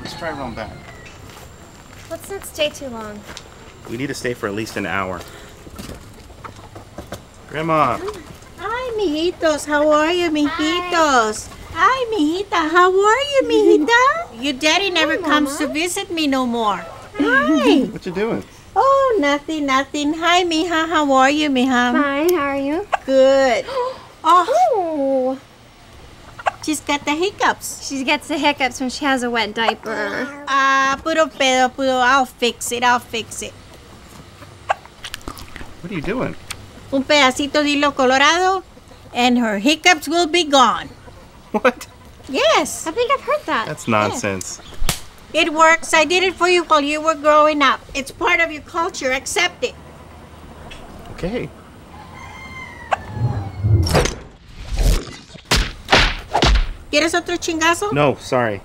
Let's try around back. Let's not stay too long. We need to stay for at least an hour. Grandma. Hi, mijitos. How are you, mijitos? Hi, mijita. How are you, mijita? Your daddy never comes to visit me no more. Hi. What you doing? Oh, nothing, nothing. Hi, mija. How are you, mija? Fine, how are you? Good. Oh, Oh, she's got the hiccups. she gets the hiccups when she has a wet diaper. Puro pedo, puro. I'll fix it. I'll fix it. What are you doing? Un pedacito de hilo colorado, and her hiccups will be gone. What? Yes, I think I've heard that. That's nonsense. it works. I did it for you while you were growing up. It's part of your culture. Accept it. Okay. ¿Quieres otro chingazo? No, sorry.